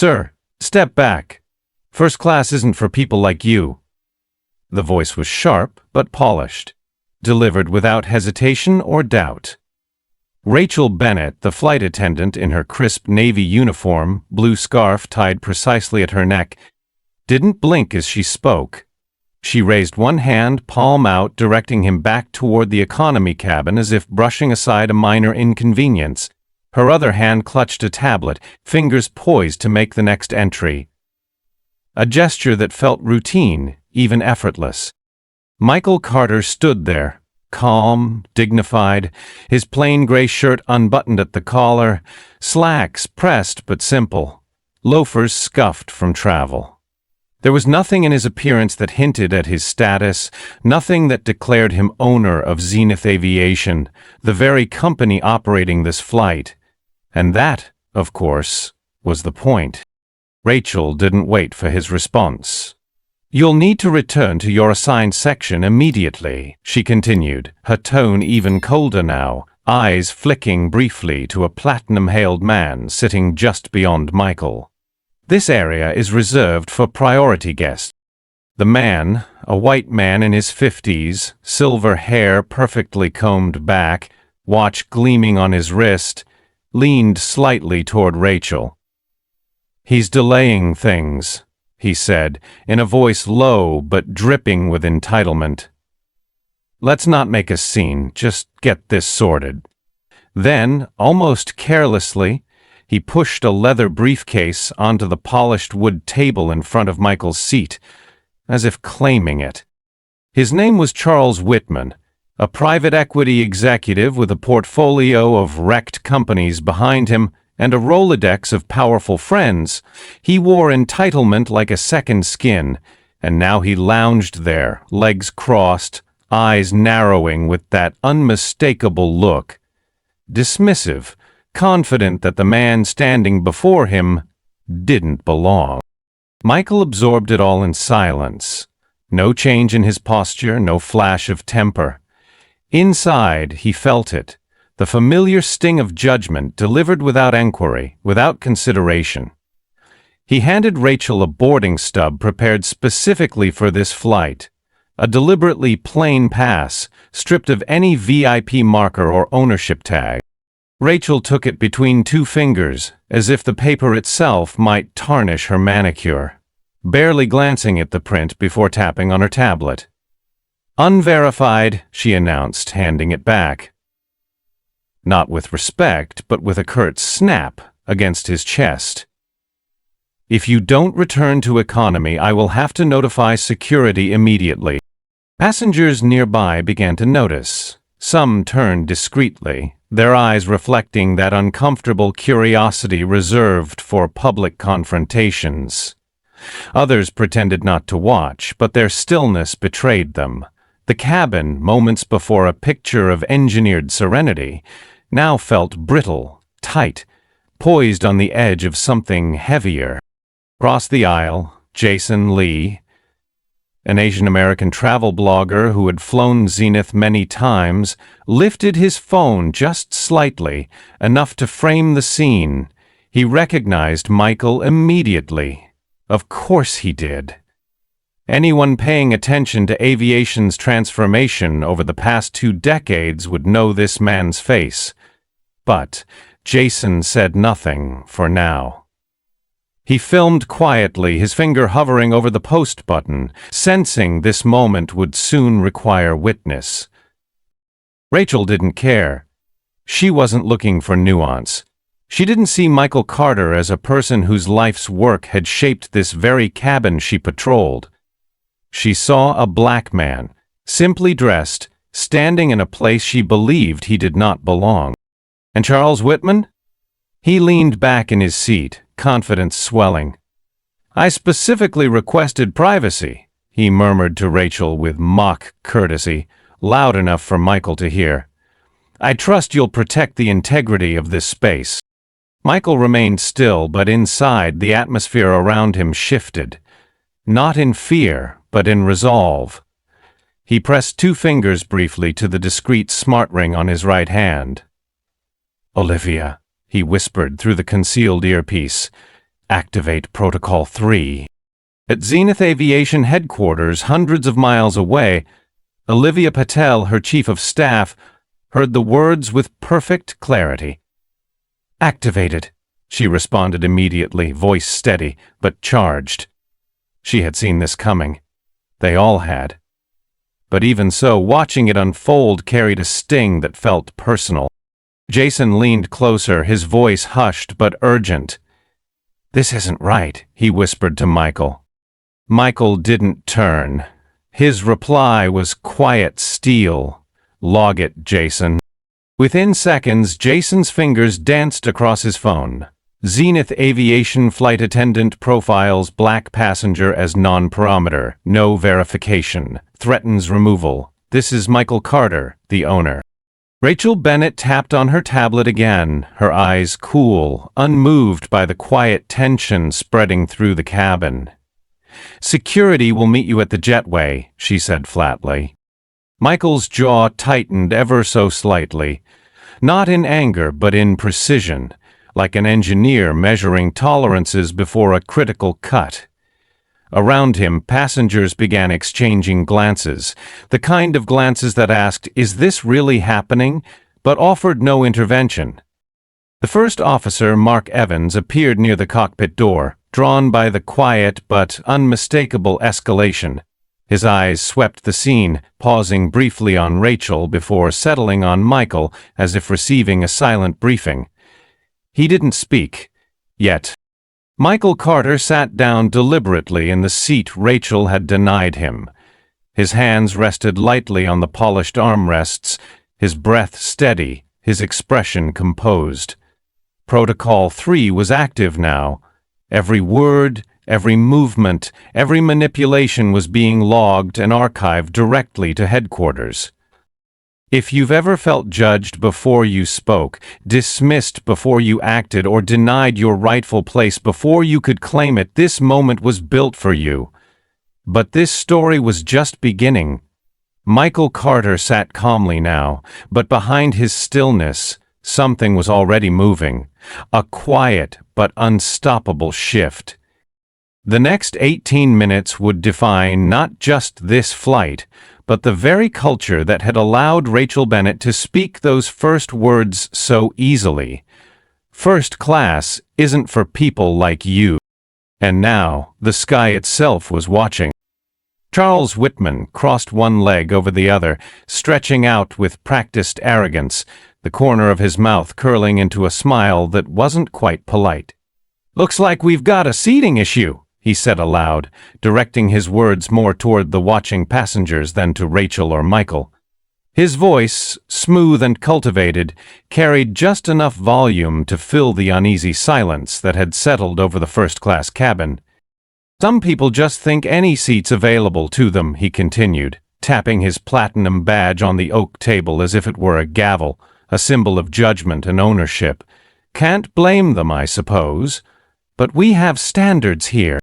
"Sir, step back. First class isn't for people like you." The voice was sharp but polished, delivered without hesitation or doubt. Rachel Bennett, the flight attendant in her crisp navy uniform, blue scarf tied precisely at her neck, didn't blink as she spoke. She raised one hand, palm out, directing him back toward the economy cabin as if brushing aside a minor inconvenience. Her other hand clutched a tablet, fingers poised to make the next entry. A gesture that felt routine, even effortless. Michael Carter stood there, calm, dignified, his plain gray shirt unbuttoned at the collar, slacks pressed but simple, loafers scuffed from travel. There was nothing in his appearance that hinted at his status, nothing that declared him owner of Zenith Aviation, the very company operating this flight. And that, of course, was the point. Rachel didn't wait for his response. "You'll need to return to your assigned section immediately," she continued, her tone even colder now, eyes flicking briefly to a platinum-hailed man sitting just beyond Michael. "This area is reserved for priority guests." The man, a white man in his 50s, silver hair perfectly combed back, watch gleaming on his wrist, leaned slightly toward Rachel. "He's delaying things," he said, in a voice low but dripping with entitlement. "Let's not make a scene, just get this sorted." Then, almost carelessly, he pushed a leather briefcase onto the polished wood table in front of Michael's seat, as if claiming it. His name was Charles Whitman, a private equity executive with a portfolio of wrecked companies behind him and a Rolodex of powerful friends. He wore entitlement like a second skin, and now he lounged there, legs crossed, eyes narrowing with that unmistakable look. Dismissive, confident that the man standing before him didn't belong. Michael absorbed it all in silence. No change in his posture, no flash of temper. Inside, he felt it, the familiar sting of judgment delivered without enquiry, without consideration. He handed Rachel a boarding stub prepared specifically for this flight, a deliberately plain pass, stripped of any VIP marker or ownership tag. Rachel took it between two fingers, as if the paper itself might tarnish her manicure, barely glancing at the print before tapping on her tablet. "Unverified," she announced, handing it back. Not with respect, but with a curt snap against his chest. "If you don't return to economy, I will have to notify security immediately." Passengers nearby began to notice. Some turned discreetly, their eyes reflecting that uncomfortable curiosity reserved for public confrontations. Others pretended not to watch, but their stillness betrayed them. The cabin, moments before a picture of engineered serenity, now felt brittle, tight, poised on the edge of something heavier. Across the aisle, Jason Lee, an Asian-American travel blogger who had flown Zenith many times, lifted his phone just slightly, enough to frame the scene. He recognized Michael immediately. Of course he did. Anyone paying attention to aviation's transformation over the past 2 decades would know this man's face. But Jason said nothing for now. He filmed quietly, his finger hovering over the post button, sensing this moment would soon require witness. Rachel didn't care. She wasn't looking for nuance. She didn't see Michael Carter as a person whose life's work had shaped this very cabin she patrolled. She saw a black man, simply dressed, standing in a place she believed he did not belong. And Charles Whitman? He leaned back in his seat, confidence swelling. "I specifically requested privacy," he murmured to Rachel with mock courtesy, loud enough for Michael to hear. "I trust you'll protect the integrity of this space." Michael remained still, but inside, the atmosphere around him shifted. Not in fear, but in resolve. He pressed 2 fingers briefly to the discreet smart ring on his right hand. "Olivia," he whispered through the concealed earpiece, Activate Protocol 3. At Zenith Aviation headquarters, hundreds of miles away, Olivia Patel, her chief of staff, heard the words with perfect clarity. Activated, she responded immediately, voice steady, but charged. She had seen this coming. They all had. But even so, watching it unfold carried a sting that felt personal. Jason leaned closer, his voice hushed but urgent. "This isn't right," he whispered to Michael. Michael didn't turn. His reply was quiet steel. "Log it, Jason." Within seconds, Jason's fingers danced across his phone. Zenith Aviation flight attendant profiles black passenger as non-parameter. No verification. Threatens removal. This is Michael Carter, the owner. Rachel Bennett tapped on her tablet again, her eyes cool, unmoved by the quiet tension spreading through the cabin. "Security will meet you at the jetway," she said flatly. Michael's jaw tightened ever so slightly, not in anger but in precision, like an engineer measuring tolerances before a critical cut. Around him, passengers began exchanging glances, the kind of glances that asked, "Is this really happening?" but offered no intervention. The first officer, Mark Evans, appeared near the cockpit door, drawn by the quiet but unmistakable escalation. His eyes swept the scene, pausing briefly on Rachel before settling on Michael as if receiving a silent briefing. He didn't speak, yet. Michael Carter sat down deliberately in the seat Rachel had denied him. His hands rested lightly on the polished armrests, his breath steady, his expression composed. Protocol 3 was active now. Every word, every movement, every manipulation was being logged and archived directly to headquarters. If you've ever felt judged before you spoke, dismissed before you acted, or denied your rightful place before you could claim it, this moment was built for you. But this story was just beginning. Michael Carter sat calmly now, but behind his stillness, something was already moving, a quiet but unstoppable shift. The next 18 minutes would define not just this flight, but the very culture that had allowed Rachel Bennett to speak those first words so easily. First class isn't for people like you. And now, the sky itself was watching. Charles Whitman crossed one leg over the other, stretching out with practiced arrogance, the corner of his mouth curling into a smile that wasn't quite polite. "Looks like we've got a seating issue," he said aloud, directing his words more toward the watching passengers than to Rachel or Michael. His voice, smooth and cultivated, carried just enough volume to fill the uneasy silence that had settled over the first-class cabin. "Some people just think any seat's available to them," he continued, tapping his platinum badge on the oak table as if it were a gavel, a symbol of judgment and ownership. "Can't blame them, I suppose. But we have standards here."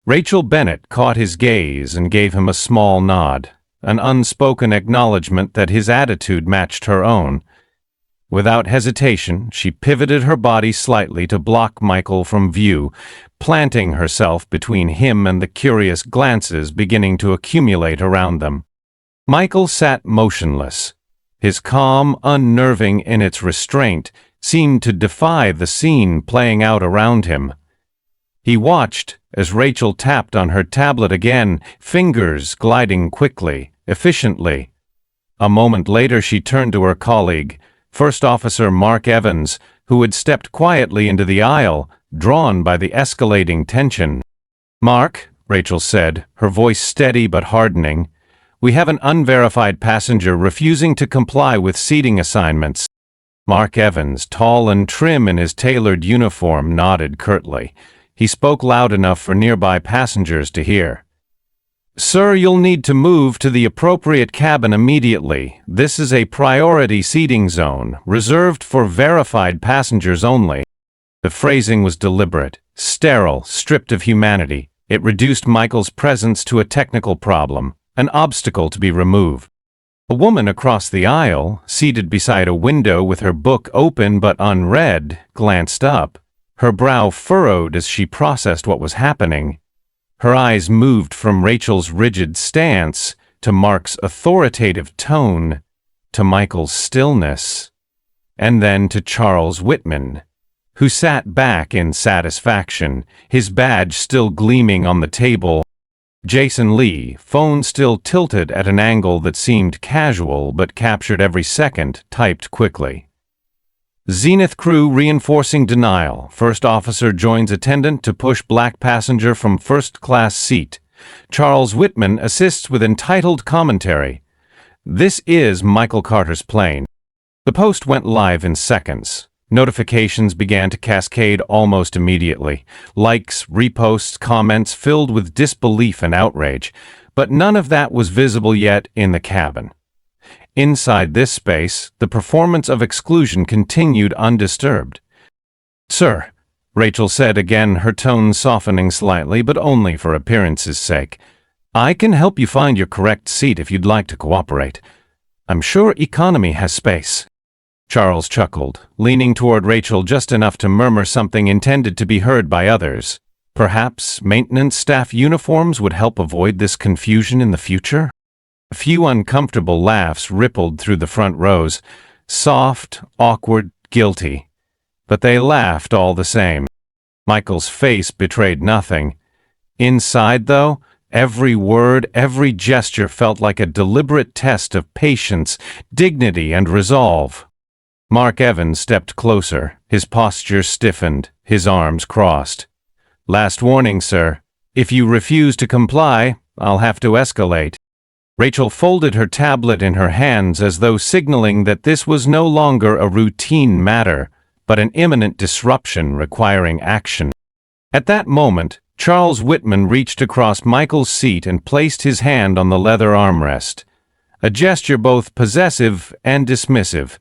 Rachel Bennett caught his gaze and gave him a small nod, an unspoken acknowledgement that his attitude matched her own. Without hesitation, she pivoted her body slightly to block Michael from view, planting herself between him and the curious glances beginning to accumulate around them. Michael sat motionless. His calm, unnerving in its restraint, seemed to defy the scene playing out around him. He watched as Rachel tapped on her tablet again, fingers gliding quickly, efficiently. A moment later she turned to her colleague, First Officer Mark Evans, who had stepped quietly into the aisle, drawn by the escalating tension. "Mark," Rachel said, her voice steady but hardening, "we have an unverified passenger refusing to comply with seating assignments." Mark Evans, tall and trim in his tailored uniform, nodded curtly. He spoke loud enough for nearby passengers to hear. "Sir, you'll need to move to the appropriate cabin immediately. This is a priority seating zone, reserved for verified passengers only." The phrasing was deliberate, sterile, stripped of humanity. It reduced Michael's presence to a technical problem, an obstacle to be removed. A woman across the aisle, seated beside a window with her book open but unread, glanced up. Her brow furrowed as she processed what was happening. Her eyes moved from Rachel's rigid stance to Mark's authoritative tone, to Michael's stillness, and then to Charles Whitman, who sat back in satisfaction, his badge still gleaming on the table. Jason Lee, phone still tilted at an angle that seemed casual but captured every second, typed quickly. Zenith crew reinforcing denial. First officer joins attendant to push black passenger from first-class seat. Charles Whitman assists with entitled commentary. This is Michael Carter's plane. The post went live in seconds. Notifications began to cascade almost immediately. Likes, reposts, comments filled with disbelief and outrage. But none of that was visible yet in the cabin. Inside this space, the performance of exclusion continued undisturbed. "Sir," Rachel said again, her tone softening slightly, but only for appearance's sake, "I can help you find your correct seat if you'd like to cooperate. I'm sure economy has space." Charles chuckled, leaning toward Rachel just enough to murmur something intended to be heard by others. Perhaps maintenance staff uniforms would help avoid this confusion in the future? A few uncomfortable laughs rippled through the front rows, soft, awkward, guilty. But they laughed all the same. Michael's face betrayed nothing. Inside, though, every word, every gesture felt like a deliberate test of patience, dignity, and resolve. Mark Evans stepped closer, his posture stiffened, his arms crossed. "Last warning, sir. If you refuse to comply, I'll have to escalate." Rachel folded her tablet in her hands as though signaling that this was no longer a routine matter, but an imminent disruption requiring action. At that moment, Charles Whitman reached across Michael's seat and placed his hand on the leather armrest, a gesture both possessive and dismissive.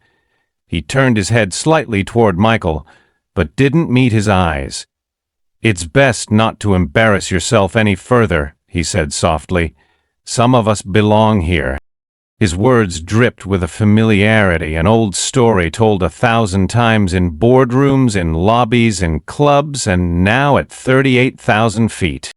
He turned his head slightly toward Michael, but didn't meet his eyes. "It's best not to embarrass yourself any further," he said softly. "Some of us belong here." His words dripped with a familiarity, an old story told 1,000 times in boardrooms, in lobbies, in clubs, and now at 38,000 feet.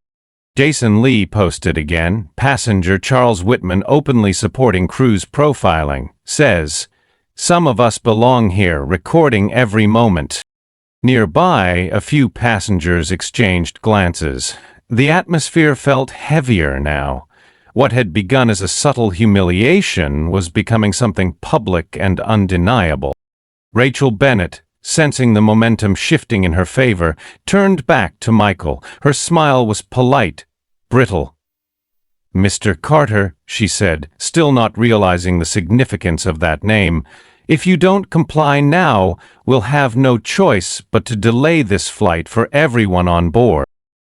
Jason Lee posted again. Passenger Charles Whitman openly supporting crew's profiling. Says, "Some of us belong here, recording every moment." Nearby, a few passengers exchanged glances. The atmosphere felt heavier now. What had begun as a subtle humiliation was becoming something public and undeniable. Rachel Bennett, sensing the momentum shifting in her favor, turned back to Michael. Her smile was polite, brittle. "Mr. Carter," she said, still not realizing the significance of that name, "if you don't comply now, we'll have no choice but to delay this flight for everyone on board."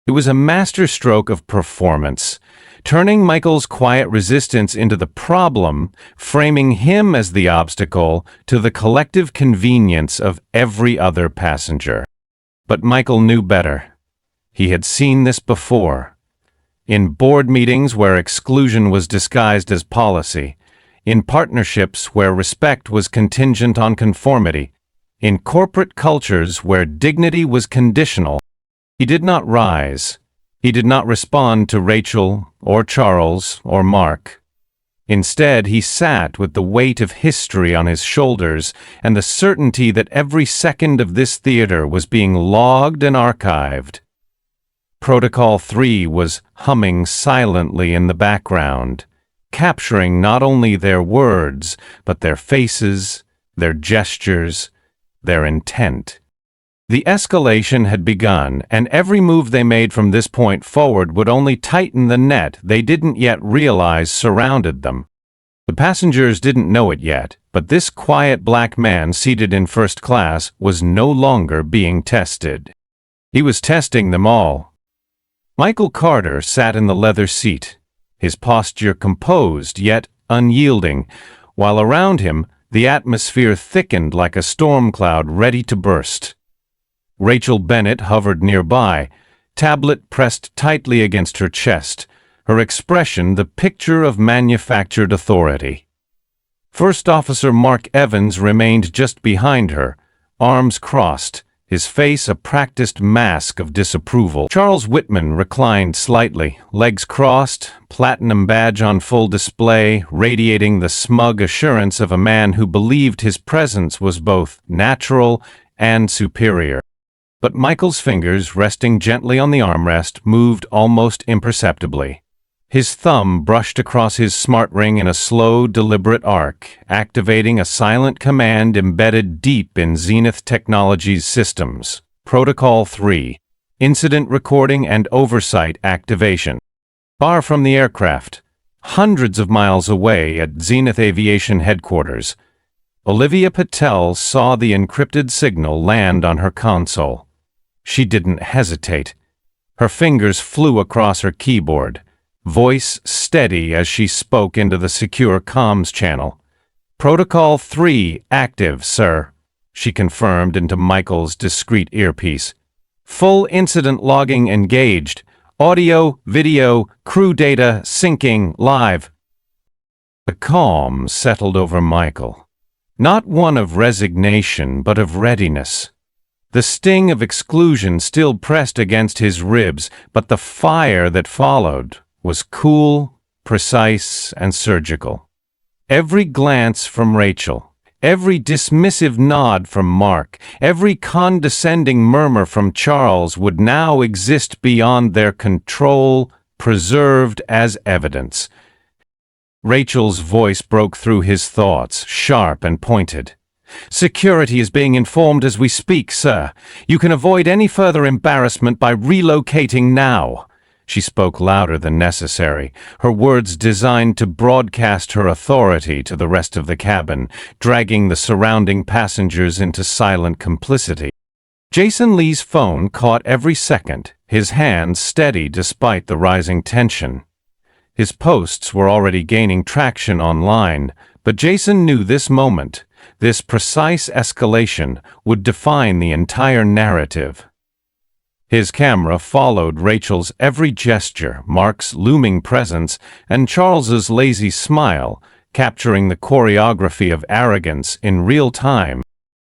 It was a masterstroke of performance, turning Michael's quiet resistance into the problem, framing him as the obstacle to the collective convenience of every other passenger. But Michael knew better. He had seen this before. In board meetings where exclusion was disguised as policy, in partnerships where respect was contingent on conformity, in corporate cultures where dignity was conditional. He did not rise. He did not respond to Rachel or Charles or Mark. Instead, he sat with the weight of history on his shoulders and the certainty that every second of this theater was being logged and archived. Protocol 3 was humming silently in the background, capturing not only their words, but their faces, their gestures, their intent. The escalation had begun, and every move they made from this point forward would only tighten the net they didn't yet realize surrounded them. The passengers didn't know it yet, but this quiet black man seated in first class was no longer being tested. He was testing them all. Michael Carter sat in the leather seat, his posture composed yet unyielding, while around him the atmosphere thickened like a storm cloud ready to burst. Rachel Bennett hovered nearby, tablet pressed tightly against her chest, her expression the picture of manufactured authority. First Officer Mark Evans remained just behind her, arms crossed, his face a practiced mask of disapproval. Charles Whitman reclined slightly, legs crossed, platinum badge on full display, radiating the smug assurance of a man who believed his presence was both natural and superior. But Michael's fingers, resting gently on the armrest, moved almost imperceptibly. His thumb brushed across his smart ring in a slow, deliberate arc, activating a silent command embedded deep in Zenith Technologies' systems. Protocol 3. Incident Recording and Oversight Activation. Far from the aircraft, hundreds of miles away at Zenith Aviation headquarters, Olivia Patel saw the encrypted signal land on her console. She didn't hesitate. Her fingers flew across her keyboard, voice steady as she spoke into the secure comms channel. "Protocol 3 active, sir," she confirmed into Michael's discreet earpiece. "Full incident logging engaged. Audio, video, crew data syncing live." A calm settled over Michael. Not one of resignation, but of readiness. The sting of exclusion still pressed against his ribs, but the fire that followed was cool, precise, and surgical. Every glance from Rachel, every dismissive nod from Mark, every condescending murmur from Charles would now exist beyond their control, preserved as evidence. Rachel's voice broke through his thoughts, sharp and pointed. "Security is being informed as we speak, sir. You can avoid any further embarrassment by relocating now." She spoke louder than necessary, her words designed to broadcast her authority to the rest of the cabin, dragging the surrounding passengers into silent complicity. Jason Lee's phone caught every second, his hands steady despite the rising tension. His posts were already gaining traction online, but Jason knew this moment, this precise escalation, would define the entire narrative. His camera followed Rachel's every gesture, Mark's looming presence, and Charles's lazy smile, capturing the choreography of arrogance in real time.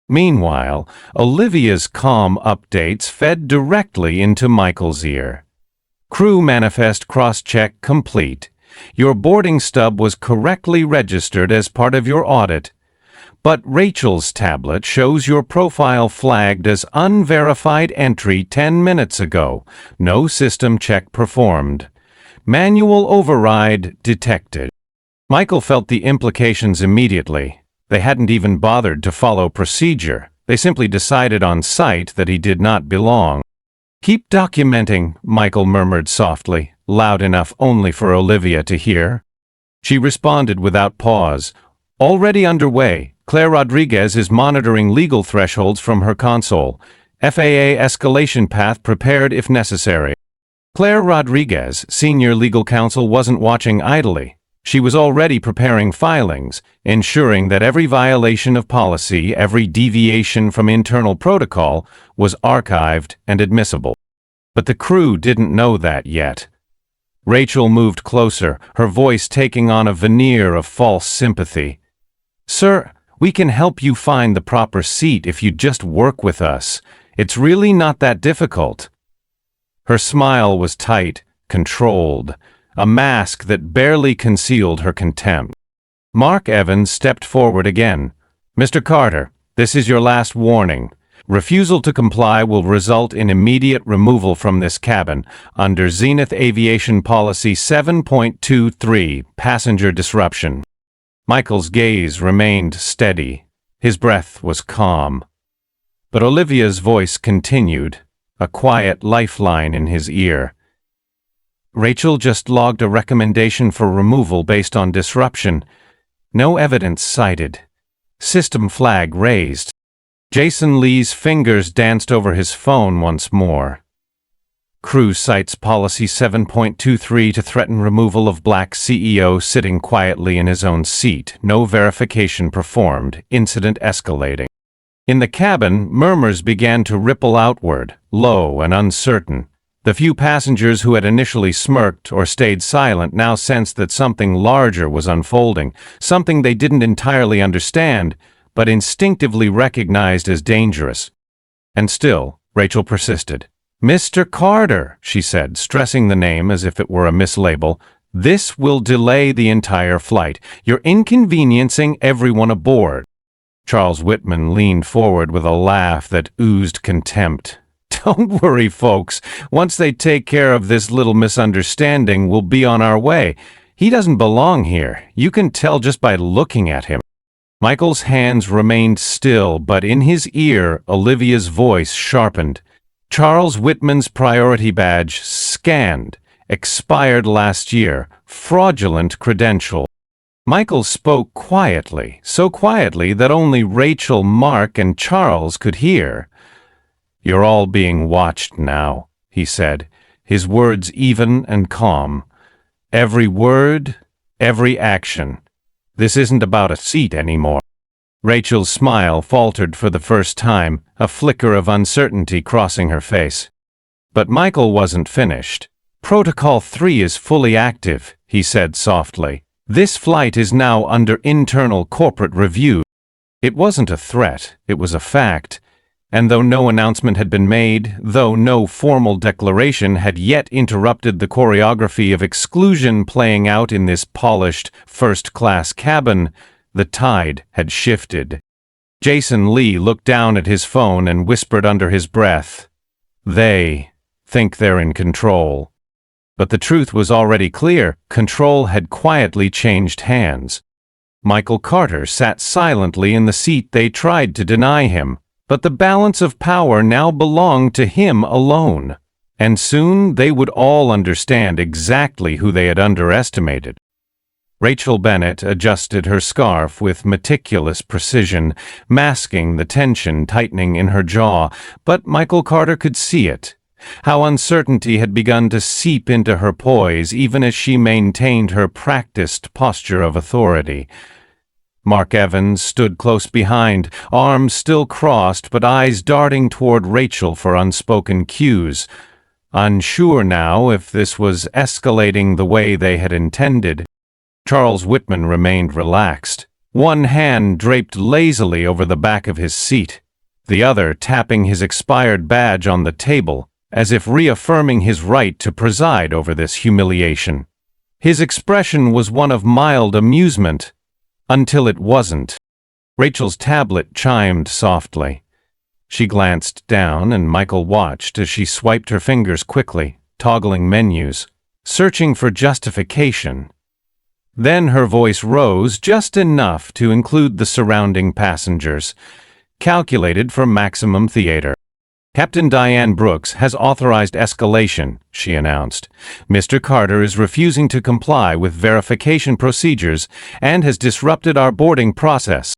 Meanwhile, Olivia's calm updates fed directly into Michael's ear. "Crew manifest cross-check complete. Your boarding stub was correctly registered as part of your audit. But Rachel's tablet shows your profile flagged as unverified entry 10 minutes ago. No system check performed. Manual override detected." Michael felt the implications immediately. They hadn't even bothered to follow procedure. They simply decided on sight that he did not belong. "Keep documenting," Michael murmured softly, loud enough only for Olivia to hear. She responded without pause. "Already underway. Claire Rodriguez is monitoring legal thresholds from her console. FAA escalation path prepared if necessary." Claire Rodriguez, senior legal counsel, wasn't watching idly. She was already preparing filings, ensuring that every violation of policy, every deviation from internal protocol, was archived and admissible. But the crew didn't know that yet. Rachel moved closer, her voice taking on a veneer of false sympathy. "Sir, we can help you find the proper seat if you just work with us. It's really not that difficult." Her smile was tight, controlled, a mask that barely concealed her contempt. Mark Evans stepped forward again. "Mr. Carter, this is your last warning. Refusal to comply will result in immediate removal from this cabin under Zenith Aviation Policy 7.23, Passenger Disruption." Michael's gaze remained steady. His breath was calm. But Olivia's voice continued, a quiet lifeline in his ear. "Rachel just logged a recommendation for removal based on disruption. No evidence cited. System flag raised." Jason Lee's fingers danced over his phone once more. "Crew cites Policy 7.23 to threaten removal of Black CEO sitting quietly in his own seat. No verification performed. Incident escalating." In the cabin, murmurs began to ripple outward, low and uncertain. The few passengers who had initially smirked or stayed silent now sensed that something larger was unfolding, something they didn't entirely understand, but instinctively recognized as dangerous. And still, Rachel persisted. "Mr. Carter," she said, stressing the name as if it were a mislabel, "this will delay the entire flight. You're inconveniencing everyone aboard." Charles Whitman leaned forward with a laugh that oozed contempt. "Don't worry, folks. Once they take care of this little misunderstanding, we'll be on our way. He doesn't belong here. You can tell just by looking at him." Michael's hands remained still, but in his ear, Olivia's voice sharpened. "Charles Whitman's priority badge scanned. Expired last year. Fraudulent credential." Michael spoke quietly, so quietly that only Rachel, Mark, and Charles could hear. "You're all being watched now," he said, his words even and calm. "Every word, every action. This isn't about a seat anymore." Rachel's smile faltered for the first time, a flicker of uncertainty crossing her face. But Michael wasn't finished. "Protocol 3 is fully active," he said softly. "This flight is now under internal corporate review." It wasn't a threat, it was a fact. And though no announcement had been made, though no formal declaration had yet interrupted the choreography of exclusion playing out in this polished, first-class cabin, the tide had shifted. Jason Lee looked down at his phone and whispered under his breath, "They think they're in control." But the truth was already clear. Control had quietly changed hands. Michael Carter sat silently in the seat they tried to deny him, but the balance of power now belonged to him alone. And soon they would all understand exactly who they had underestimated. Rachel Bennett adjusted her scarf with meticulous precision, masking the tension tightening in her jaw, but Michael Carter could see it. How uncertainty had begun to seep into her poise even as she maintained her practiced posture of authority. Mark Evans stood close behind, arms still crossed but eyes darting toward Rachel for unspoken cues. Unsure now if this was escalating the way they had intended. Charles Whitman remained relaxed, one hand draped lazily over the back of his seat, the other tapping his expired badge on the table, as if reaffirming his right to preside over this humiliation. His expression was one of mild amusement, until it wasn't. Rachel's tablet chimed softly. She glanced down, and Michael watched as she swiped her fingers quickly, toggling menus, searching for justification. Then her voice rose just enough to include the surrounding passengers, calculated for maximum theater. "Captain Diane Brooks has authorized escalation," she announced. "Mr. Carter is refusing to comply with verification procedures and has disrupted our boarding process."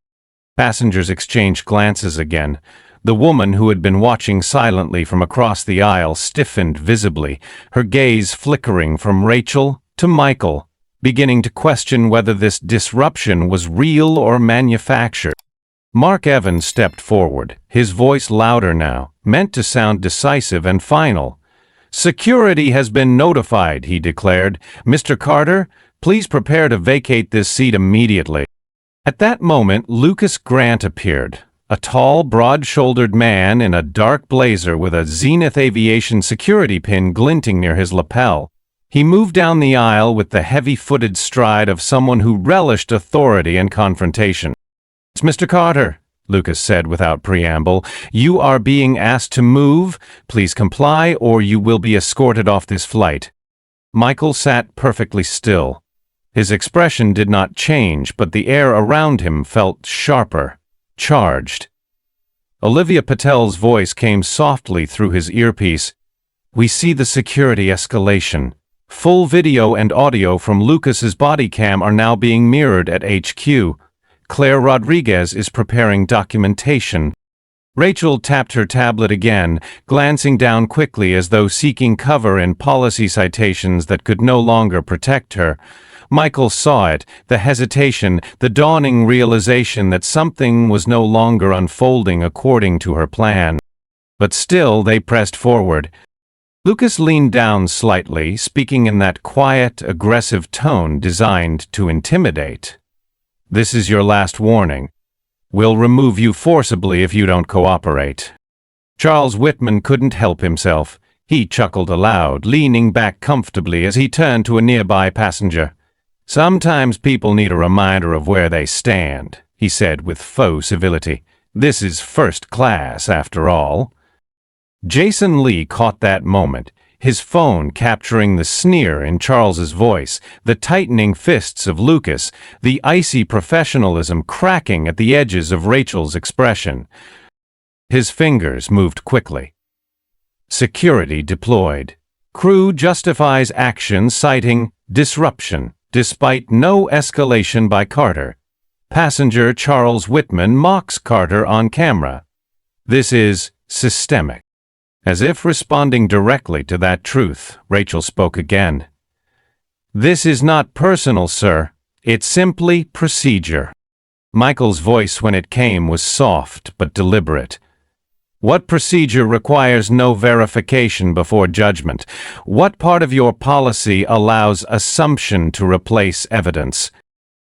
Passengers exchanged glances again. The woman who had been watching silently from across the aisle stiffened visibly, her gaze flickering from Rachel to Michael, beginning to question whether this disruption was real or manufactured. Mark Evans stepped forward, his voice louder now, meant to sound decisive and final. "Security has been notified," he declared. "Mr. Carter, please prepare to vacate this seat immediately." At that moment, Lucas Grant appeared, a tall, broad-shouldered man in a dark blazer with a Zenith Aviation security pin glinting near his lapel. He moved down the aisle with the heavy-footed stride of someone who relished authority and confrontation. "It's Mr. Carter," Lucas said without preamble. "You are being asked to move. Please comply or you will be escorted off this flight." Michael sat perfectly still. His expression did not change, but the air around him felt sharper, charged. Olivia Patel's voice came softly through his earpiece. "We see the security escalation. Full video and audio from Lucas's body cam are now being mirrored at HQ. Claire Rodriguez is preparing documentation." Rachel tapped her tablet again, glancing down quickly as though seeking cover in policy citations that could no longer protect her. Michael saw it, the hesitation, the dawning realization that something was no longer unfolding according to her plan. But still they pressed forward. Lucas leaned down slightly, speaking in that quiet, aggressive tone designed to intimidate. "This is your last warning. We'll remove you forcibly if you don't cooperate." Charles Whitman couldn't help himself. He chuckled aloud, leaning back comfortably as he turned to a nearby passenger. "Sometimes people need a reminder of where they stand," he said with faux civility. "This is first class, after all." Jason Lee caught that moment, his phone capturing the sneer in Charles's voice, the tightening fists of Lucas, the icy professionalism cracking at the edges of Rachel's expression. His fingers moved quickly. Security deployed. Crew justifies action citing disruption, despite no escalation by Carter. Passenger Charles Whitman mocks Carter on camera. This is systemic. As if responding directly to that truth, Rachel spoke again. "This is not personal, sir. It's simply procedure." Michael's voice when it came was soft but deliberate. "What procedure requires no verification before judgment? What part of your policy allows assumption to replace evidence?"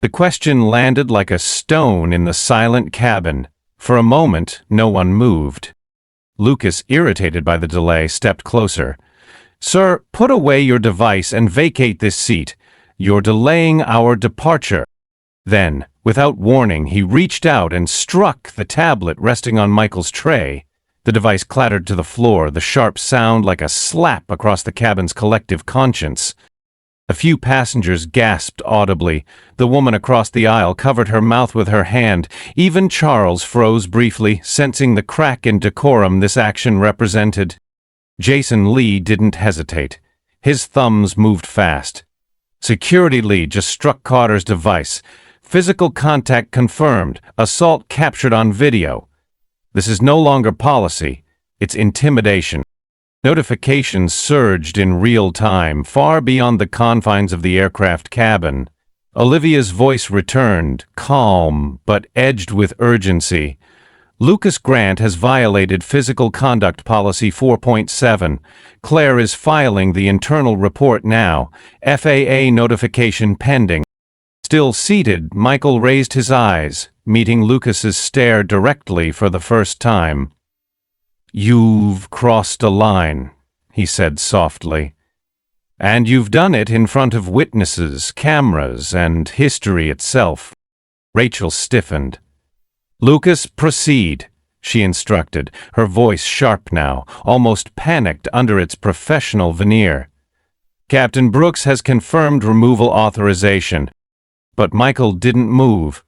The question landed like a stone in the silent cabin. For a moment, no one moved. Lucas, irritated by the delay, stepped closer. "Sir, put away your device and vacate this seat. You're delaying our departure." Then, without warning, he reached out and struck the tablet resting on Michael's tray. The device clattered to the floor, the sharp sound like a slap across the cabin's collective conscience. A few passengers gasped audibly. The woman across the aisle covered her mouth with her hand. Even Charles froze briefly, sensing the crack in decorum this action represented. Jason Lee didn't hesitate. His thumbs moved fast. Security Lee just struck Carter's device. Physical contact confirmed. Assault captured on video. This is no longer policy. It's intimidation. Notifications surged in real time, far beyond the confines of the aircraft cabin. Olivia's voice returned, calm, but edged with urgency. "Lucas Grant has violated Physical Conduct Policy 4.7. Claire is filing the internal report now. FAA notification pending." Still seated, Michael raised his eyes, meeting Lucas's stare directly for the first time. "You've crossed a line," he said softly. "And you've done it in front of witnesses, cameras, and history itself." Rachel stiffened. "Lucas, proceed," she instructed, her voice sharp now, almost panicked under its professional veneer. "Captain Brooks has confirmed removal authorization." But Michael didn't move.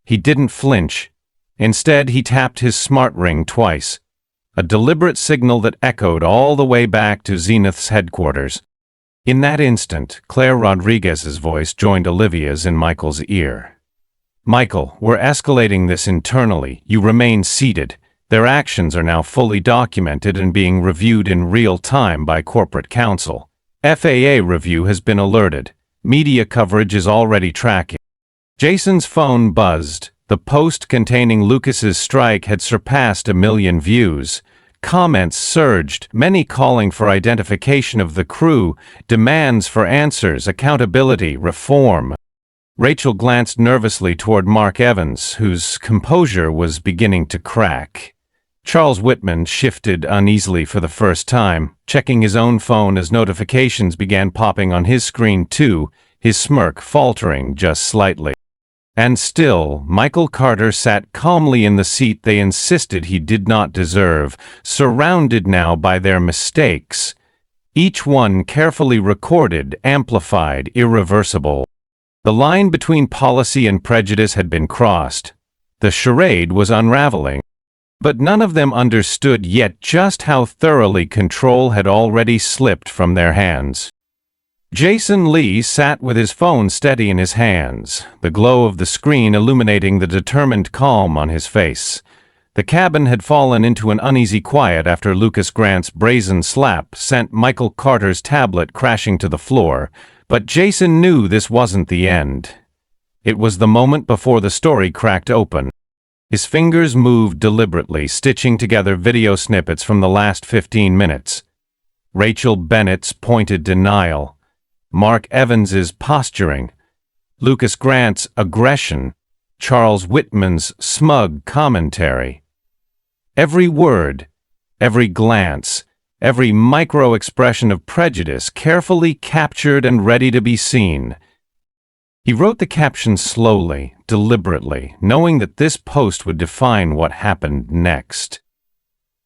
He didn't flinch. Instead, he tapped his smart ring twice. A deliberate signal that echoed all the way back to Zenith's headquarters. In that instant, Claire Rodriguez's voice joined Olivia's in Michael's ear. "Michael, we're escalating this internally. You remain seated. Their actions are now fully documented and being reviewed in real time by corporate counsel. FAA review has been alerted. Media coverage is already tracking." Jason's phone buzzed. The post containing Lucas's strike had surpassed 1 million views. Comments surged, many calling for identification of the crew, demands for answers, accountability, reform. Rachel glanced nervously toward Mark Evans, whose composure was beginning to crack. Charles Whitman shifted uneasily for the first time, checking his own phone as notifications began popping on his screen too, his smirk faltering just slightly. And still, Michael Carter sat calmly in the seat they insisted he did not deserve, surrounded now by their mistakes. Each one carefully recorded, amplified, irreversible. The line between policy and prejudice had been crossed. The charade was unraveling. But none of them understood yet just how thoroughly control had already slipped from their hands. Jason Lee sat with his phone steady in his hands, the glow of the screen illuminating the determined calm on his face. The cabin had fallen into an uneasy quiet after Lucas Grant's brazen slap sent Michael Carter's tablet crashing to the floor, but Jason knew this wasn't the end. It was the moment before the story cracked open. His fingers moved deliberately, stitching together video snippets from the last 15 minutes. Rachel Bennett's pointed denial, Mark Evans's posturing, Lucas Grant's aggression, Charles Whitman's smug commentary. Every word, every glance, every micro-expression of prejudice carefully captured and ready to be seen. He wrote the caption slowly, deliberately, knowing that this post would define what happened next.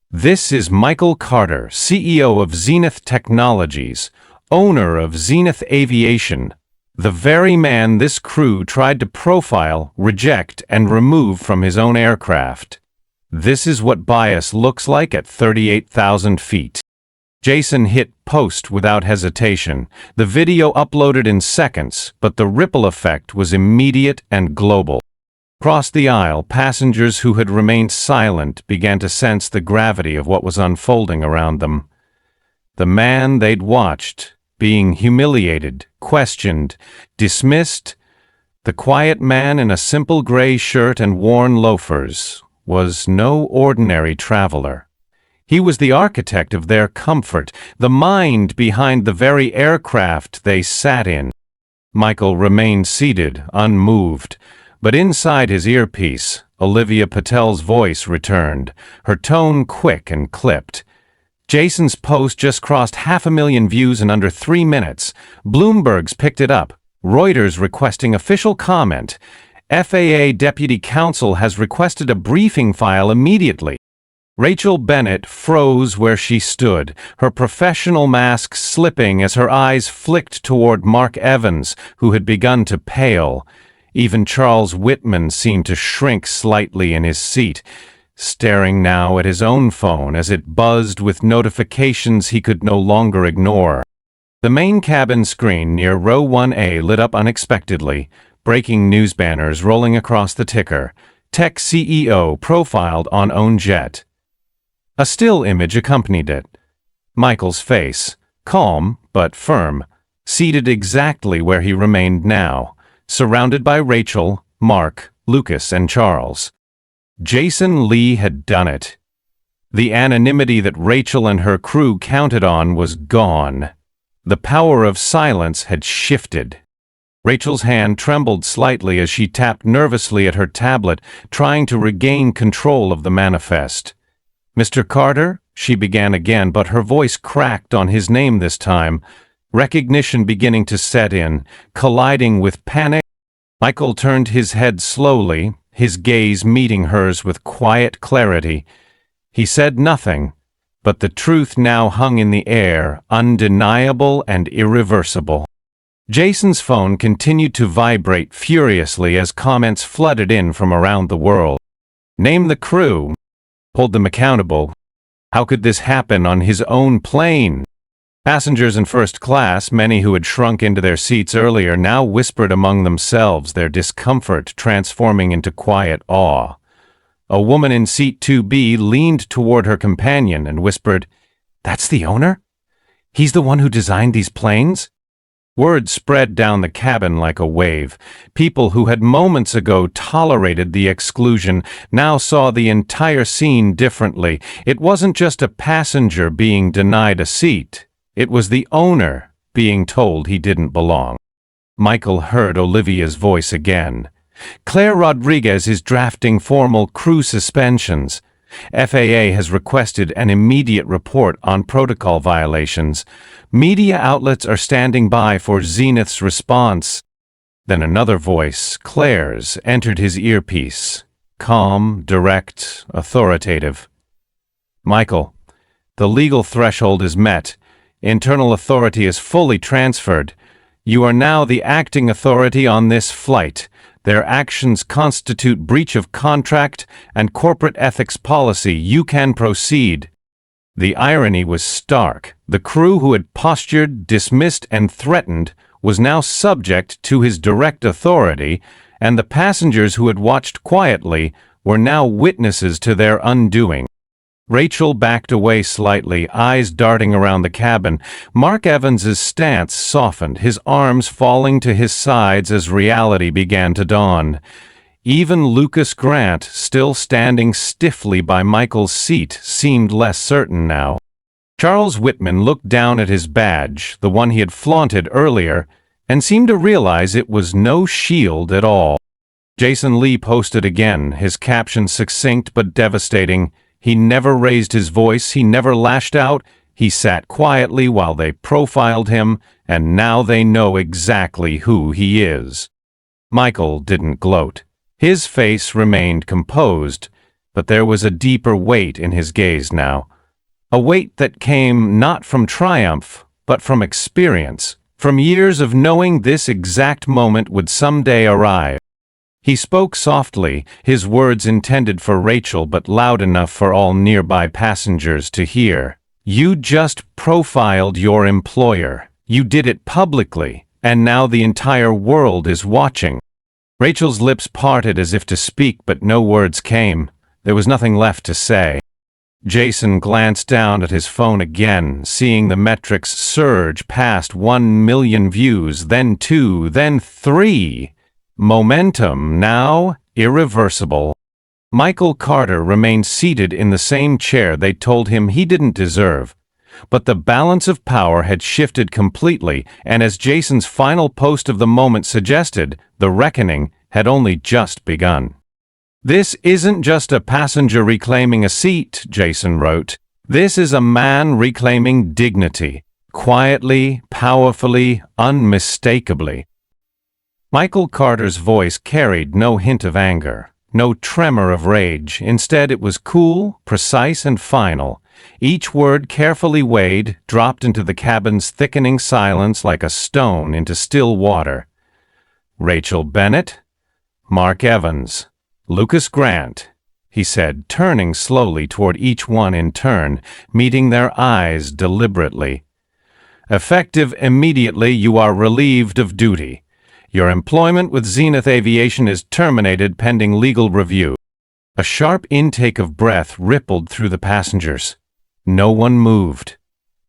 This is Michael Carter, CEO of Zenith Technologies, owner of Zenith Aviation, the very man this crew tried to profile, reject, and remove from his own aircraft. This is what bias looks like at 38,000 feet. Jason hit post without hesitation. The video uploaded in seconds, but the ripple effect was immediate and global. Across the aisle, passengers who had remained silent began to sense the gravity of what was unfolding around them. The man they'd watched, being humiliated, questioned, dismissed, the quiet man in a simple gray shirt and worn loafers, was no ordinary traveler. He was the architect of their comfort, the mind behind the very aircraft they sat in. Michael remained seated, unmoved, but inside his earpiece, Olivia Patel's voice returned, her tone quick and clipped. Jason's post just crossed 500,000 views in under 3 minutes. Bloomberg's picked it up. Reuters requesting official comment. FAA Deputy Counsel has requested a briefing file immediately. Rachel Bennett froze where she stood, her professional mask slipping as her eyes flicked toward Mark Evans, who had begun to pale. Even Charles Whitman seemed to shrink slightly in his seat, staring now at his own phone as it buzzed with notifications he could no longer ignore. The main cabin screen near row 1A lit up unexpectedly, breaking news banners rolling across the ticker. Tech CEO profiled on own jet. A still image accompanied it. Michael's face, calm but firm, seated exactly where he remained now, surrounded by Rachel, Mark, Lucas, and Charles. Jason Lee had done it. The anonymity that Rachel and her crew counted on was gone. The power of silence had shifted. Rachel's hand trembled slightly as she tapped nervously at her tablet, trying to regain control of the manifest. "Mr. Carter?" she began again, but her voice cracked on his name this time, recognition beginning to set in, colliding with panic. Michael turned his head slowly, his gaze meeting hers with quiet clarity. He said nothing, but the truth now hung in the air, undeniable and irreversible. Jason's phone continued to vibrate furiously as comments flooded in from around the world. Name the crew. Hold them accountable. How could this happen on his own plane? Passengers in first class, many who had shrunk into their seats earlier, now whispered among themselves, their discomfort transforming into quiet awe. A woman in seat 2B leaned toward her companion and whispered, "That's the owner? He's the one who designed these planes?" Word spread down the cabin like a wave. People who had moments ago tolerated the exclusion now saw the entire scene differently. It wasn't just a passenger being denied a seat. It was the owner being told he didn't belong. Michael heard Olivia's voice again. "Claire Rodriguez is drafting formal crew suspensions. FAA has requested an immediate report on protocol violations. Media outlets are standing by for Zenith's response." Then another voice, Claire's, entered his earpiece. Calm, direct, authoritative. "Michael, the legal threshold is met. Internal authority is fully transferred. You are now the acting authority on this flight. Their actions constitute breach of contract and corporate ethics policy. You can proceed." The irony was stark. The crew who had postured, dismissed, and threatened was now subject to his direct authority, and the passengers who had watched quietly were now witnesses to their undoing. Rachel backed away slightly, eyes darting around the cabin. Mark Evans's stance softened, his arms falling to his sides as reality began to dawn. Even Lucas Grant, still standing stiffly by Michael's seat, seemed less certain now. Charles Whitman looked down at his badge, the one he had flaunted earlier, and seemed to realize it was no shield at all. Jason Lee posted again, his caption succinct but devastating. He never raised his voice, he never lashed out, he sat quietly while they profiled him, and now they know exactly who he is. Michael didn't gloat. His face remained composed, but there was a deeper weight in his gaze now. A weight that came not from triumph, but from experience, from years of knowing this exact moment would someday arrive. He spoke softly, his words intended for Rachel but loud enough for all nearby passengers to hear. You just profiled your employer. You did it publicly, and now the entire world is watching. Rachel's lips parted as if to speak, but no words came. There was nothing left to say. Jason glanced down at his phone again, seeing the metrics surge past 1 million views, then 2, then 3. Momentum now irreversible. Michael Carter remained seated in the same chair they told him he didn't deserve. But the balance of power had shifted completely, and as Jason's final post of the moment suggested, the reckoning had only just begun. This isn't just a passenger reclaiming a seat, Jason wrote. This is a man reclaiming dignity, quietly, powerfully, unmistakably. Michael Carter's voice carried no hint of anger, no tremor of rage. Instead, it was cool, precise, and final. Each word carefully weighed, dropped into the cabin's thickening silence like a stone into still water. Rachel Bennett, Mark Evans, Lucas Grant, he said, turning slowly toward each one in turn, meeting their eyes deliberately. Effective immediately, you are relieved of duty. Your employment with Zenith Aviation is terminated pending legal review. A sharp intake of breath rippled through the passengers. No one moved.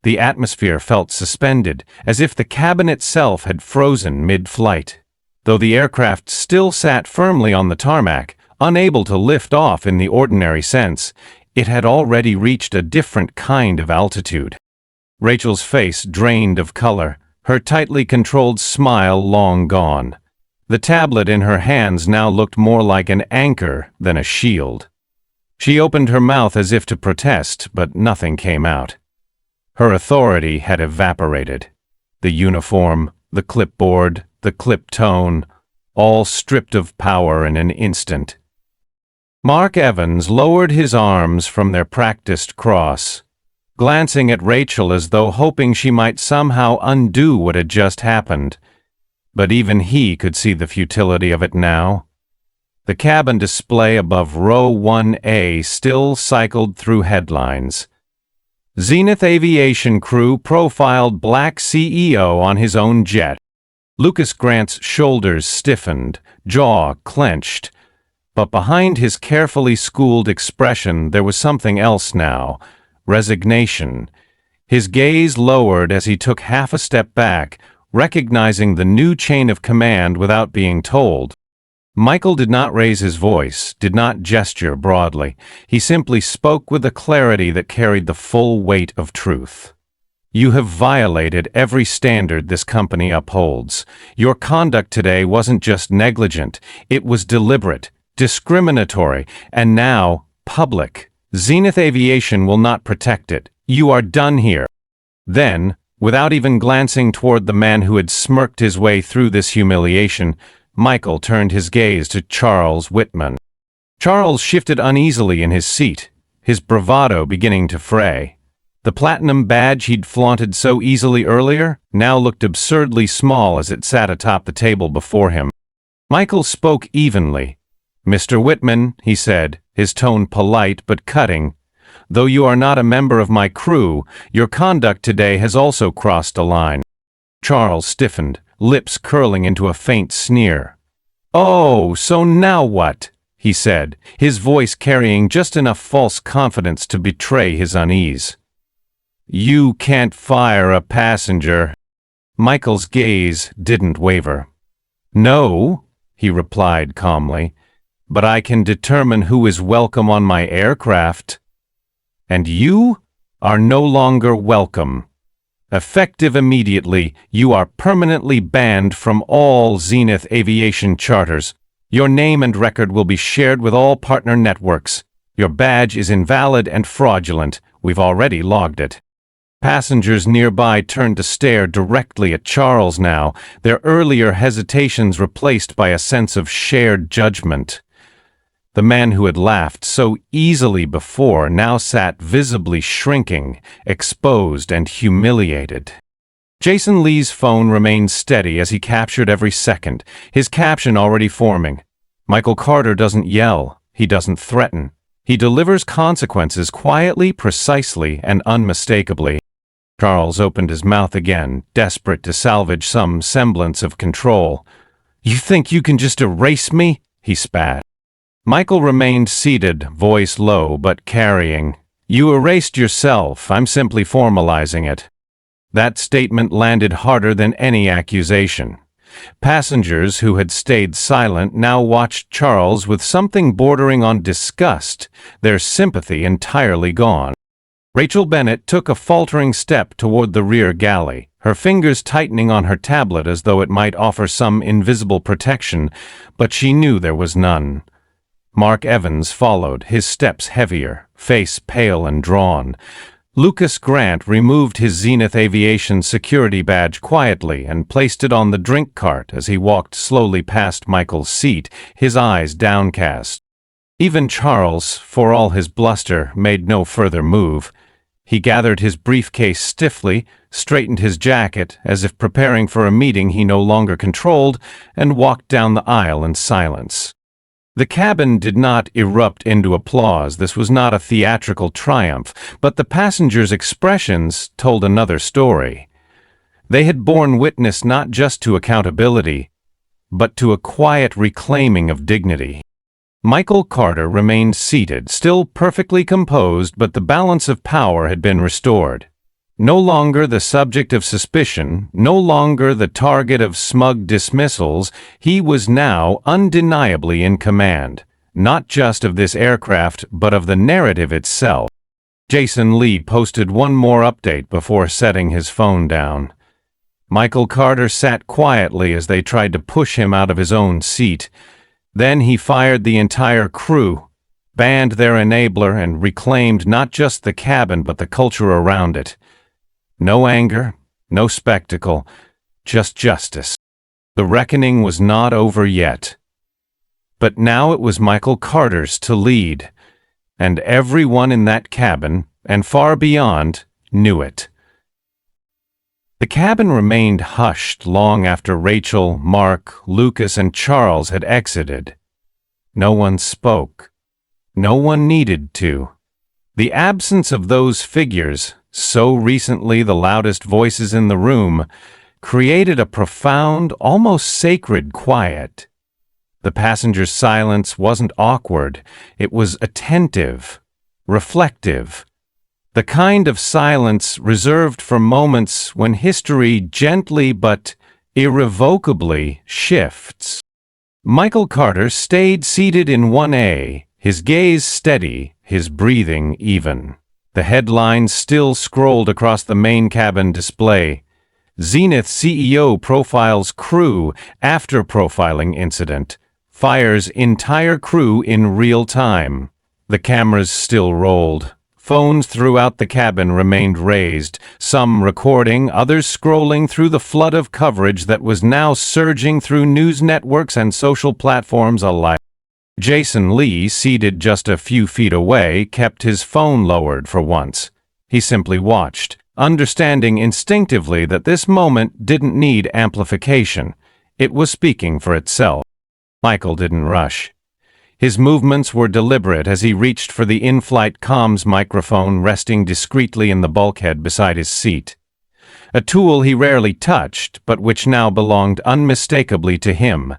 The atmosphere felt suspended, as if the cabin itself had frozen mid-flight. Though the aircraft still sat firmly on the tarmac, unable to lift off in the ordinary sense, it had already reached a different kind of altitude. Rachel's face drained of color, her tightly controlled smile long gone. The tablet in her hands now looked more like an anchor than a shield. She opened her mouth as if to protest, but nothing came out. Her authority had evaporated. The uniform, the clipboard, the clip tone, all stripped of power in an instant. Mark Evans lowered his arms from their practiced cross, glancing at Rachel as though hoping she might somehow undo what had just happened. But even he could see the futility of it now. The cabin display above row 1A still cycled through headlines. Zenith Aviation crew profiled black CEO on his own jet. Lucas Grant's shoulders stiffened, jaw clenched. But behind his carefully schooled expression there was something else now. Resignation. His gaze lowered as he took half a step back, recognizing the new chain of command without being told. Michael did not raise his voice, did not gesture broadly. He simply spoke with a clarity that carried the full weight of truth. You have violated every standard this company upholds. Your conduct today wasn't just negligent, it was deliberate, discriminatory, and now public. Zenith Aviation will not protect it. You are done here. Then, without even glancing toward the man who had smirked his way through this humiliation, Michael turned his gaze to Charles Whitman. Charles shifted uneasily in his seat, his bravado beginning to fray. The platinum badge he'd flaunted so easily earlier now looked absurdly small as it sat atop the table before him. Michael spoke evenly. "Mr. Whitman," he said, his tone polite but cutting, "though you are not a member of my crew, your conduct today has also crossed a line." Charles stiffened, lips curling into a faint sneer. "Oh, so now what?" he said, his voice carrying just enough false confidence to betray his unease. "You can't fire a passenger." Michael's gaze didn't waver. "No," he replied calmly, "but I can determine who is welcome on my aircraft. And you are no longer welcome. Effective immediately, you are permanently banned from all Zenith Aviation charters. Your name and record will be shared with all partner networks. Your badge is invalid and fraudulent. We've already logged it." Passengers nearby turned to stare directly at Charles now, their earlier hesitations replaced by a sense of shared judgment. The man who had laughed so easily before now sat visibly shrinking, exposed and humiliated. Jason Lee's phone remained steady as he captured every second, his caption already forming. "Michael Carter doesn't yell. He doesn't threaten. He delivers consequences quietly, precisely, and unmistakably." Charles opened his mouth again, desperate to salvage some semblance of control. "You think you can just erase me?" he spat. Michael remained seated, voice low but carrying. "You erased yourself. I'm simply formalizing it." That statement landed harder than any accusation. Passengers who had stayed silent now watched Charles with something bordering on disgust, their sympathy entirely gone. Rachel Bennett took a faltering step toward the rear galley, her fingers tightening on her tablet as though it might offer some invisible protection, but she knew there was none. Mark Evans followed, his steps heavier, face pale and drawn. Lucas Grant removed his Zenith Aviation security badge quietly and placed it on the drink cart as he walked slowly past Michael's seat, his eyes downcast. Even Charles, for all his bluster, made no further move. He gathered his briefcase stiffly, straightened his jacket as if preparing for a meeting he no longer controlled, and walked down the aisle in silence. The cabin did not erupt into applause. This was not a theatrical triumph, but the passengers' expressions told another story. They had borne witness not just to accountability, but to a quiet reclaiming of dignity. Michael Carter remained seated, still perfectly composed, but the balance of power had been restored. No longer the subject of suspicion, no longer the target of smug dismissals, he was now undeniably in command, not just of this aircraft, but of the narrative itself. Jason Lee posted one more update before setting his phone down. Michael Carter sat quietly as they tried to push him out of his own seat. Then he fired the entire crew, banned their enabler, and reclaimed not just the cabin but the culture around it. No anger, no spectacle, just justice. The reckoning was not over yet. But now it was Michael Carter's to lead, and everyone in that cabin, and far beyond, knew it. The cabin remained hushed long after Rachel, Mark, Lucas, and Charles had exited. No one spoke. No one needed to. The absence of those figures, so recently the loudest voices in the room, created a profound, almost sacred quiet. The passengers' silence wasn't awkward, it was attentive, reflective. The kind of silence reserved for moments when history gently but irrevocably shifts. Michael Carter stayed seated in 1A, his gaze steady, his breathing even. The headlines still scrolled across the main cabin display. Zenith CEO profiles crew after profiling incident. Fires entire crew in real time. The cameras still rolled. Phones throughout the cabin remained raised, some recording, others scrolling through the flood of coverage that was now surging through news networks and social platforms alike. Jason Lee, seated just a few feet away, kept his phone lowered for once. He simply watched, understanding instinctively that this moment didn't need amplification. It was speaking for itself. Michael didn't rush. His movements were deliberate as he reached for the in-flight comms microphone resting discreetly in the bulkhead beside his seat. A tool he rarely touched, but which now belonged unmistakably to him.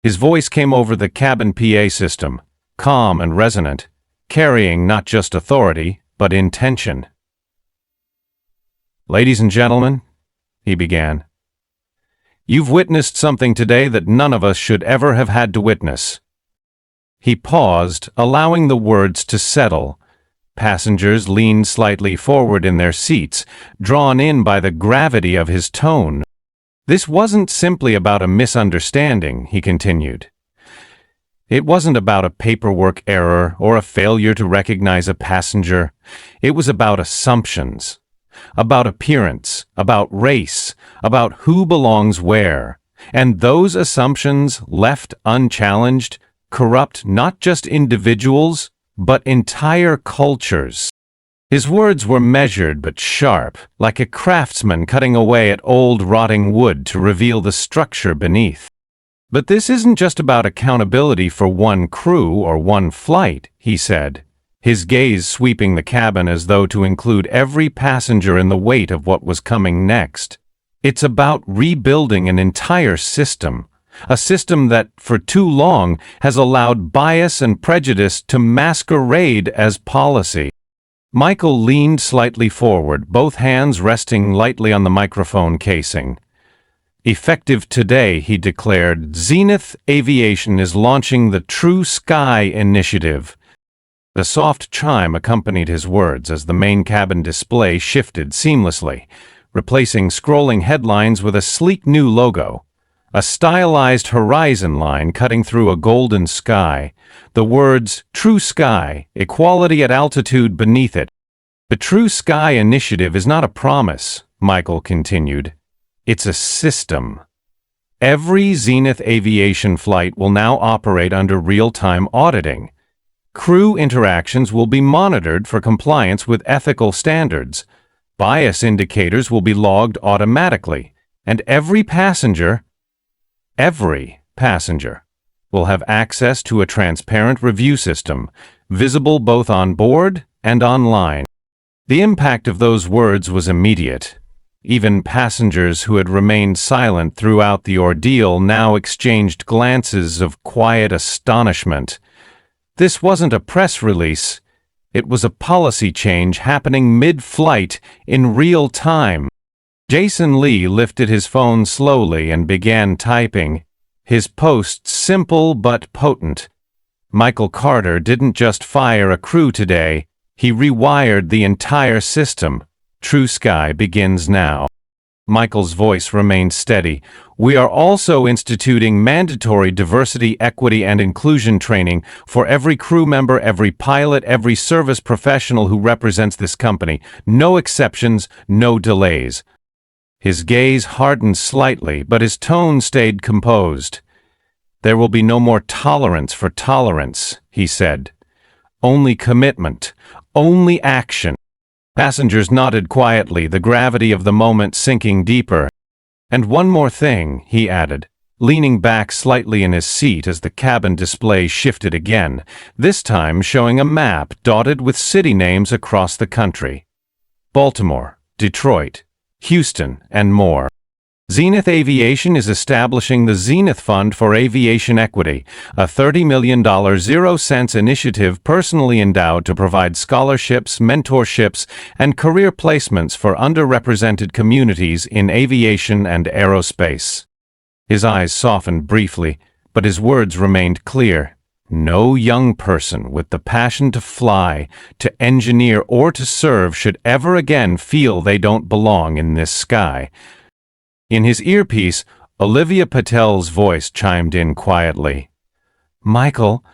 His voice came over the cabin PA system, calm and resonant, carrying not just authority, but intention. "Ladies and gentlemen," he began, "you've witnessed something today that none of us should ever have had to witness." He paused, allowing the words to settle. Passengers leaned slightly forward in their seats, drawn in by the gravity of his tone. "This wasn't simply about a misunderstanding," he continued. It wasn't about a paperwork error or a failure to recognize a passenger. It was about assumptions, about appearance, about race, about who belongs where. And those assumptions, left unchallenged, corrupt not just individuals, but entire cultures. His words were measured but sharp, like a craftsman cutting away at old rotting wood to reveal the structure beneath. But this isn't just about accountability for one crew or one flight, he said, his gaze sweeping the cabin as though to include every passenger in the weight of what was coming next. It's about rebuilding an entire system, a system that, for too long, has allowed bias and prejudice to masquerade as policy. Michael leaned slightly forward, both hands resting lightly on the microphone casing. Effective today, he declared, Zenith Aviation is launching the True Sky Initiative. The soft chime accompanied his words as the main cabin display shifted seamlessly, replacing scrolling headlines with a sleek new logo, a stylized horizon line cutting through a golden sky, the words True Sky, Equality at Altitude beneath it. The True Sky Initiative is not a promise, Michael continued. It's a system. Every Zenith Aviation flight will now operate under real-time auditing. Crew interactions will be monitored for compliance with ethical standards. Bias indicators will be logged automatically, and every passenger will have access to a transparent review system, visible both on board and online. The impact of those words was immediate. Even passengers who had remained silent throughout the ordeal now exchanged glances of quiet astonishment. This wasn't a press release. It was a policy change happening mid-flight in real time. Jason Lee lifted his phone slowly and began typing, his post simple but potent. Michael Carter didn't just fire a crew today, he rewired the entire system. True Sky begins now. Michael's voice remained steady. We are also instituting mandatory diversity, equity, and inclusion training for every crew member, every pilot, every service professional who represents this company. No exceptions, no delays. His gaze hardened slightly, but his tone stayed composed. There will be no more tolerance for tolerance, he said. Only commitment, only action. Passengers nodded quietly, the gravity of the moment sinking deeper. And one more thing, he added, leaning back slightly in his seat as the cabin display shifted again, this time showing a map dotted with city names across the country. Baltimore, Detroit, Houston, and more. Zenith Aviation is establishing the Zenith Fund for Aviation Equity, a $30 million zero-cents initiative personally endowed to provide scholarships, mentorships, and career placements for underrepresented communities in aviation and aerospace. His eyes softened briefly, but his words remained clear. No young person with the passion to fly, to engineer, or to serve should ever again feel they don't belong in this sky. In his earpiece, Olivia Patel's voice chimed in quietly. Michael,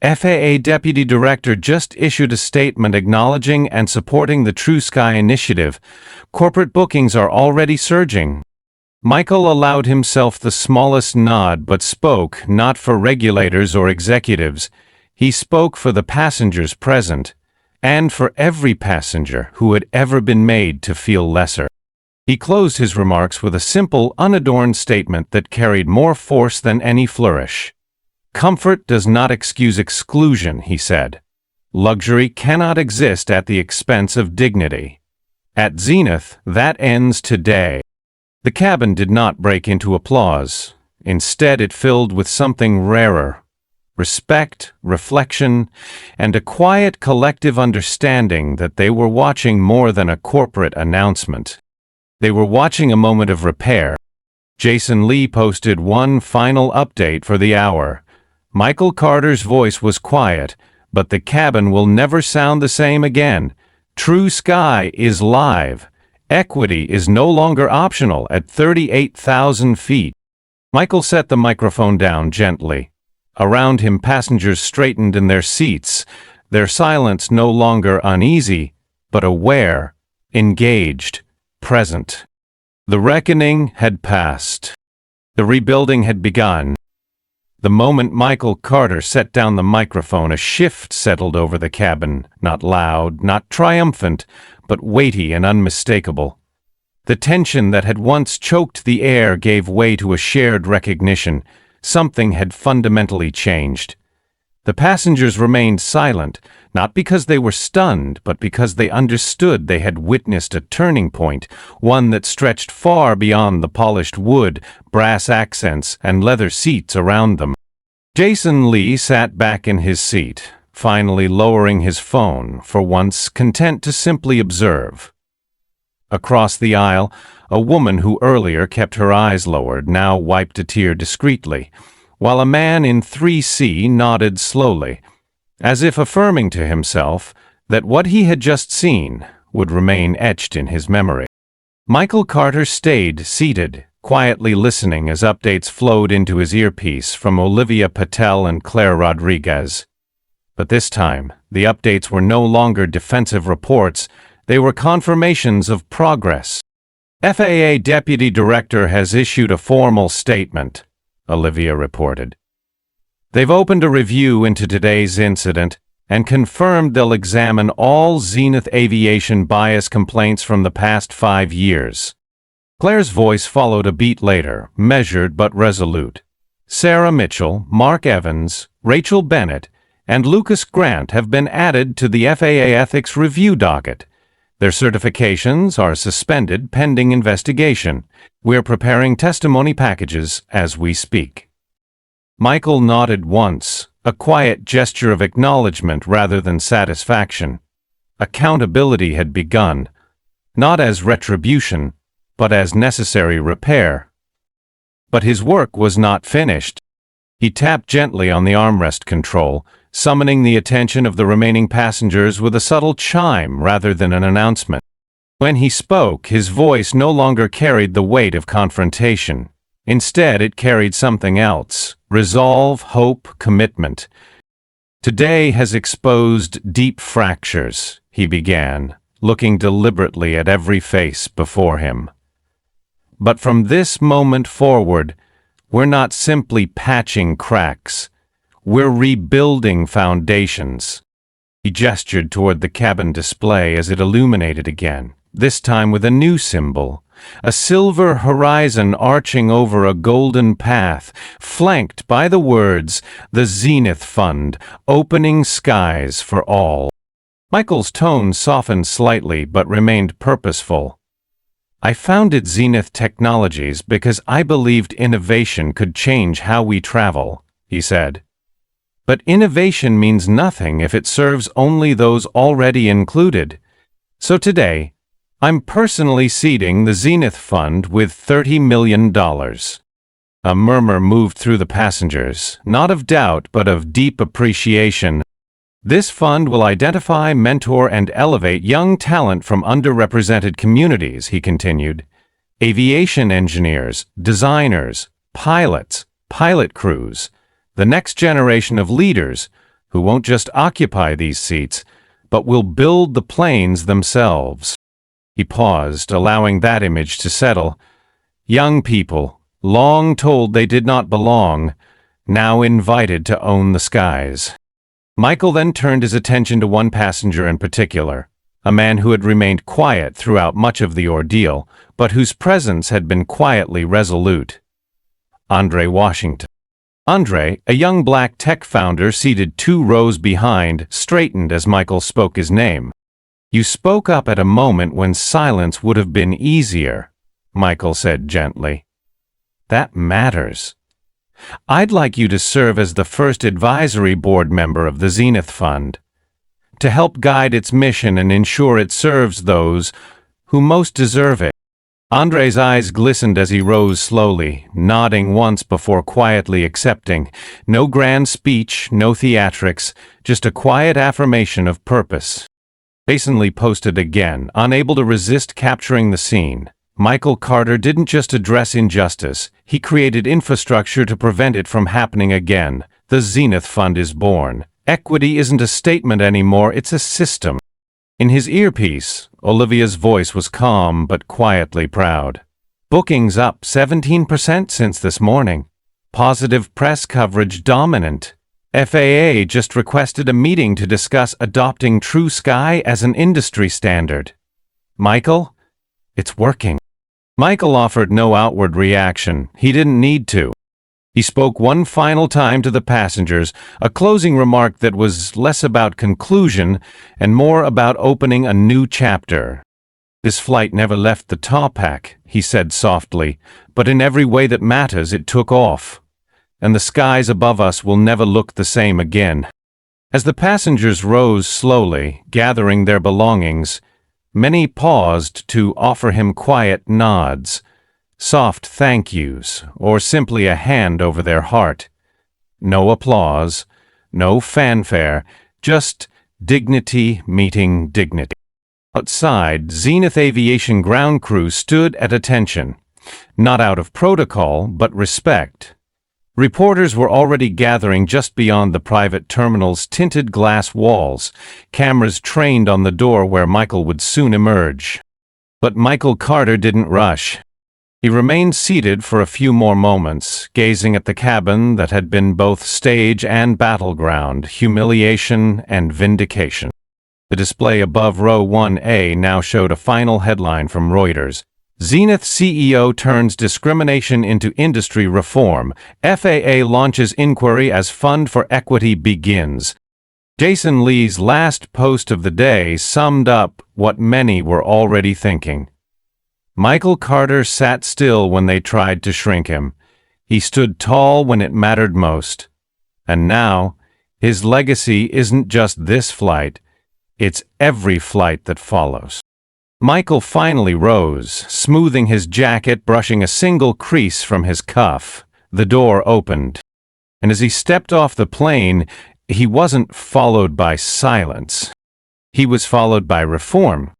FAA Deputy Director just issued a statement acknowledging and supporting the True Sky Initiative. Corporate bookings are already surging. Michael allowed himself the smallest nod but spoke not for regulators or executives. He spoke for the passengers present, and for every passenger who had ever been made to feel lesser. He closed his remarks with a simple, unadorned statement that carried more force than any flourish. Comfort does not excuse exclusion, he said. Luxury cannot exist at the expense of dignity. At Zenith, that ends today. The cabin did not break into applause. Instead, it filled with something rarer. Respect, reflection, and a quiet collective understanding that they were watching more than a corporate announcement. They were watching a moment of repair. Jason Lee posted one final update for the hour. Michael Carter's voice was quiet, but the cabin will never sound the same again. True Sky is live. Equity is no longer optional at 38,000 feet. Michael set the microphone down gently. Around him, passengers straightened in their seats, their silence no longer uneasy, but aware, engaged, present. The reckoning had passed. The rebuilding had begun. The moment Michael Carter set down the microphone, a shift settled over the cabin, not loud, not triumphant, but weighty and unmistakable. The tension that had once choked the air gave way to a shared recognition. Something had fundamentally changed. The passengers remained silent, not because they were stunned, but because they understood they had witnessed a turning point, one that stretched far beyond the polished wood, brass accents, and leather seats around them. Jason Lee sat back in his seat, finally lowering his phone, for once content to simply observe. Across the aisle, a woman who earlier kept her eyes lowered now wiped a tear discreetly, while a man in 3C nodded slowly, as if affirming to himself that what he had just seen would remain etched in his memory. Michael Carter stayed seated, quietly listening as updates flowed into his earpiece from Olivia Patel and Claire Rodriguez. But this time, the updates were no longer defensive reports. They were confirmations of progress. FAA Deputy Director has issued a formal statement, Olivia reported. They've opened a review into today's incident and confirmed they'll examine all Zenith Aviation bias complaints from the past 5 years. Claire's voice followed a beat later, measured but resolute. Sarah Mitchell, Mark Evans, Rachel Bennett, and Lucas Grant have been added to the FAA Ethics Review docket. Their certifications are suspended pending investigation. We're preparing testimony packages as we speak. Michael nodded once, a quiet gesture of acknowledgement rather than satisfaction. Accountability had begun, not as retribution, but as necessary repair. But his work was not finished. He tapped gently on the armrest control, summoning the attention of the remaining passengers with a subtle chime rather than an announcement. When he spoke, his voice no longer carried the weight of confrontation. Instead, it carried something else: resolve, hope, commitment. Today has exposed deep fractures, he began, looking deliberately at every face before him. But from this moment forward, we're not simply patching cracks. We're rebuilding foundations. He gestured toward the cabin display as it illuminated again, this time with a new symbol, a silver horizon arching over a golden path, flanked by the words, "The Zenith Fund, opening skies for all." Michael's tone softened slightly but remained purposeful. I founded Zenith Technologies because I believed innovation could change how we travel, he said. But innovation means nothing if it serves only those already included. So today, I'm personally seeding the Zenith Fund with $30 million. A murmur moved through the passengers, not of doubt but of deep appreciation. This fund will identify, mentor, and elevate young talent from underrepresented communities, he continued. Aviation engineers, designers, pilots, pilot crews, the next generation of leaders who won't just occupy these seats, but will build the planes themselves. He paused, allowing that image to settle. Young people, long told they did not belong, now invited to own the skies. Michael then turned his attention to one passenger in particular, a man who had remained quiet throughout much of the ordeal, but whose presence had been quietly resolute. Andre Washington. Andre, a young black tech founder seated 2 rows behind, straightened as Michael spoke his name. You spoke up at a moment when silence would have been easier, Michael said gently. That matters. I'd like you to serve as the first advisory board member of the Zenith Fund, to help guide its mission and ensure it serves those who most deserve it. Andre's eyes glistened as he rose slowly, nodding once before quietly accepting. No grand speech, no theatrics, just a quiet affirmation of purpose. Jason Lee posted again, unable to resist capturing the scene. Michael Carter didn't just address injustice, he created infrastructure to prevent it from happening again. The Zenith Fund is born. Equity isn't a statement anymore, it's a system. In his earpiece, Olivia's voice was calm but quietly proud. Bookings up 17% since this morning. Positive press coverage dominant. FAA just requested a meeting to discuss adopting True Sky as an industry standard. Michael? It's working. Michael offered no outward reaction. He didn't need to. He spoke one final time to the passengers, a closing remark that was less about conclusion and more about opening a new chapter. This flight never left the Toppack, he said softly, but in every way that matters it took off. And the skies above us will never look the same again. As the passengers rose slowly, gathering their belongings, many paused to offer him quiet nods, soft thank yous, or simply a hand over their heart. No applause, no fanfare, just dignity meeting dignity. Outside, Zenith Aviation ground crew stood at attention, not out of protocol, but respect. Reporters were already gathering just beyond the private terminal's tinted glass walls, cameras trained on the door where Michael would soon emerge. But Michael Carter didn't rush. He remained seated for a few more moments, gazing at the cabin that had been both stage and battleground, humiliation and vindication. The display above row 1A now showed a final headline from Reuters. Zenith CEO turns discrimination into industry reform. FAA launches inquiry as Fund for Equity begins. Jason Lee's last post of the day summed up what many were already thinking. Michael Carter sat still when they tried to shrink him. He stood tall when it mattered most. And now, his legacy isn't just this flight, it's every flight that follows. Michael finally rose, smoothing his jacket, brushing a single crease from his cuff. The door opened. And as he stepped off the plane, he wasn't followed by silence. He was followed by reform.